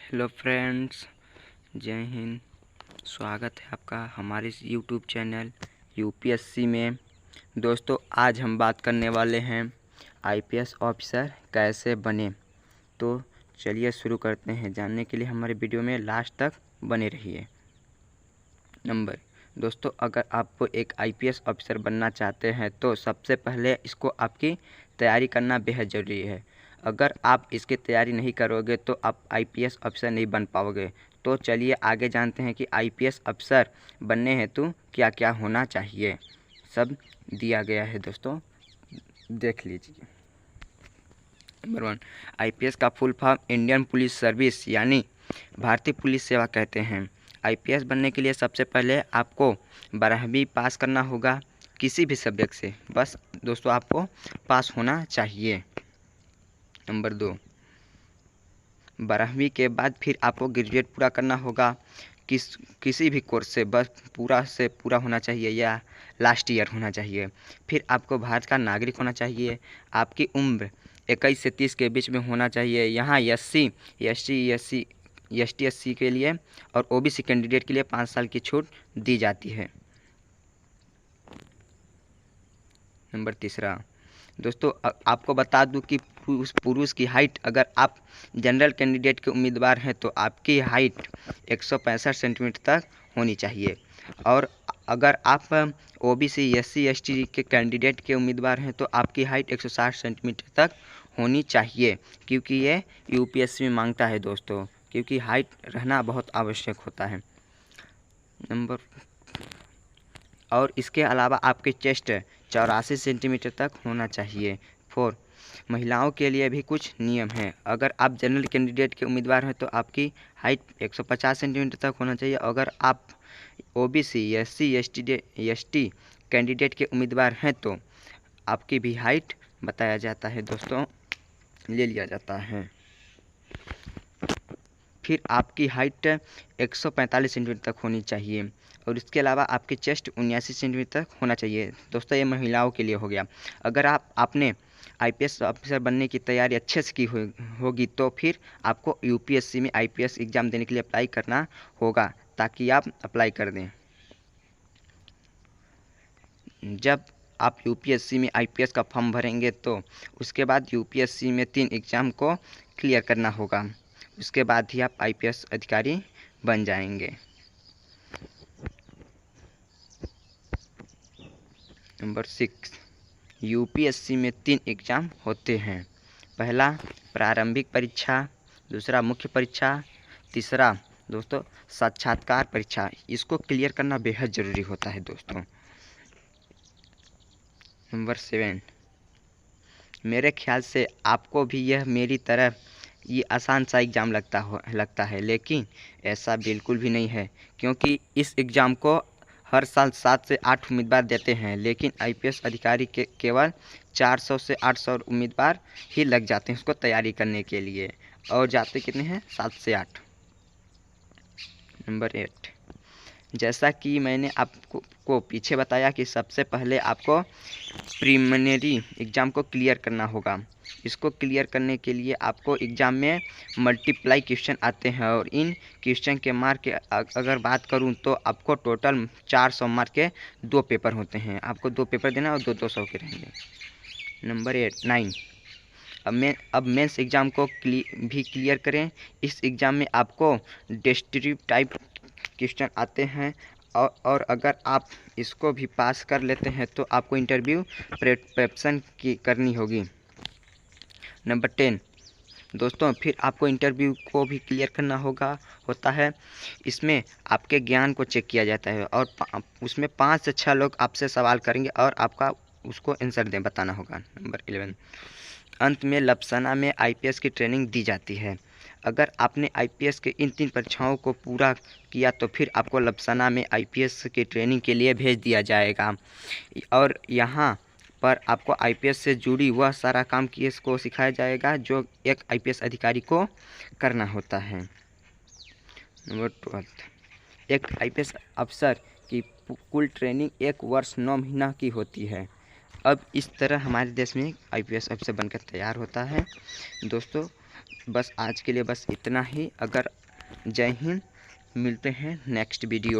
Hello friends, जय हिंद। स्वागत है आपका हमारे इस यूट्यूब चैनल यूपीएससी में। दोस्तों, आज हम बात करने वाले हैं आईपीएस ऑफिसर कैसे बने। तो चलिए शुरू करते हैं। जानने के लिए हमारे वीडियो में लास्ट तक बने रहिए। दोस्तों, अगर आप एक आईपीएस ऑफिसर बनना चाहते हैं तो सबसे पहले इसको आपकी तैयारी करना बेहद ज़रूरी है। अगर आप इसकी तैयारी नहीं करोगे तो आप आईपीएस अफसर नहीं बन पाओगे। तो चलिए आगे जानते हैं कि आईपीएस अफसर बनने हेतु क्या क्या होना चाहिए। सब दिया गया है दोस्तों, देख लीजिए। नंबर 1, आईपीएस का full form Indian police service यानी भारतीय पुलिस सेवा कहते हैं। आईपीएस बनने के लिए सबसे पहले आपको 12वीं पास करना होगा किसी भी सब्जेक्ट से। बस दोस्तों, आपको पास होना चाहिए। नंबर 2, 12वीं के बाद फिर आपको ग्रेजुएट पूरा करना होगा किसी भी कोर्स से। बस पूरा से पूरा होना चाहिए या लास्ट ईयर होना चाहिए। फिर आपको भारत का नागरिक होना चाहिए। आपकी उम्र 21 से 30 के बीच में होना चाहिए। यहाँ SC, ST, SC के लिए और OBC कैंडिडेट के लिए 5 साल की छूट दी जाती है। नंबर 3, दोस्तों आपको बता दूं कि पुरुष की हाइट, अगर आप जनरल कैंडिडेट के उम्मीदवार हैं तो आपकी हाइट 165 सेंटीमीटर तक होनी चाहिए। और अगर आप OBC, SC, ST के कैंडिडेट के उम्मीदवार हैं तो आपकी हाइट 160 सेंटीमीटर तक होनी चाहिए, क्योंकि ये यूपीएससी में मांगता है दोस्तों, क्योंकि हाइट रहना बहुत आवश्यक होता है। और इसके अलावा आपके चेस्ट 84 सेंटीमीटर तक होना चाहिए। 4, महिलाओं के लिए भी कुछ नियम हैं। अगर आप जनरल कैंडिडेट के उम्मीदवार हैं तो आपकी हाइट 150 सेंटीमीटर तक होना चाहिए। अगर आप OBC, SC, ST कैंडिडेट के उम्मीदवार हैं तो आपकी भी हाइट बताया जाता है दोस्तों, ले लिया जाता है। फिर आपकी हाइट 145 सेंटीमीटर तक होनी चाहिए। और इसके अलावा आपकी चेस्ट 79 सेंटीमीटर तक होना चाहिए। दोस्तों, ये महिलाओं के लिए हो गया। अगर आपने आईपीएस ऑफिसर बनने की तैयारी अच्छे से की होगी तो फिर आपको यूपीएससी में आईपीएस एग्ज़ाम देने के लिए अप्लाई करना होगा, ताकि आप अप्लाई कर दें। जब आप यूपीएससी में आईपीएस का फॉर्म भरेंगे तो उसके बाद यूपीएससी में 3 एग्ज़ाम को क्लियर करना होगा। उसके बाद ही आप आईपीएस अधिकारी बन जाएंगे। नंबर 6, यूपीएससी में 3 एग्ज़ाम होते हैं। पहला प्रारंभिक परीक्षा, दूसरा मुख्य परीक्षा, तीसरा दोस्तों साक्षात्कार परीक्षा। इसको क्लियर करना बेहद ज़रूरी होता है दोस्तों। नंबर 7, मेरे ख्याल से आपको भी यह मेरी तरह ये आसान सा एग्ज़ाम लगता है, लेकिन ऐसा बिल्कुल भी नहीं है, क्योंकि इस एग्ज़ाम को हर साल 7 से 8 उम्मीदवार देते हैं, लेकिन आईपीएस अधिकारी के केवल 400 से 800 उम्मीदवार ही लग जाते हैं उसको तैयारी करने के लिए, और जाते कितने हैं? 7 से 8। नंबर 8, जैसा कि मैंने आपको पीछे बताया कि सबसे पहले आपको प्रीलिमिनरी एग्ज़ाम को क्लियर करना होगा। इसको क्लियर करने के लिए आपको एग्ज़ाम में मल्टीप्लाई क्वेश्चन आते हैं, और इन क्वेश्चन के मार्क के अगर बात करूं तो आपको टोटल 400 मार्क के 2 पेपर होते हैं। आपको 2 पेपर देना और 200 के रहेंगे। नंबर 9, अब मेंस एग्ज़ाम को भी क्लियर करें। इस एग्ज़ाम में आपको डिस्क्रिप्टिव टाइप क्वेश्चन आते हैं, और अगर आप इसको भी पास कर लेते हैं तो आपको इंटरव्यू प्रिपरेशन की करनी होगी। नंबर 10, दोस्तों फिर आपको इंटरव्यू को भी क्लियर करना होता है। इसमें आपके ज्ञान को चेक किया जाता है, और उसमें 5 से 6 लोग आपसे सवाल करेंगे और आपका उसको आंसर बताना होगा। नंबर 11, अंत में लपसना में आईपीएस की ट्रेनिंग दी जाती है। अगर आपने आईपीएस के इन 3 परीक्षाओं को पूरा किया तो फिर आपको लपसना में आईपीएस की ट्रेनिंग के लिए भेज दिया जाएगा, और यहाँ पर आपको आईपीएस से जुड़ी वह सारा काम को सिखाया जाएगा जो एक आईपीएस अधिकारी को करना होता है। नंबर 12, एक आईपीएस अफसर की कुल ट्रेनिंग 1 वर्ष 9 महीना की होती है। अब इस तरह हमारे देश में आईपीएस अफसर बनकर तैयार होता है। दोस्तों, बस आज के लिए बस इतना ही। अगर जय हिंद, मिलते हैं नेक्स्ट वीडियो।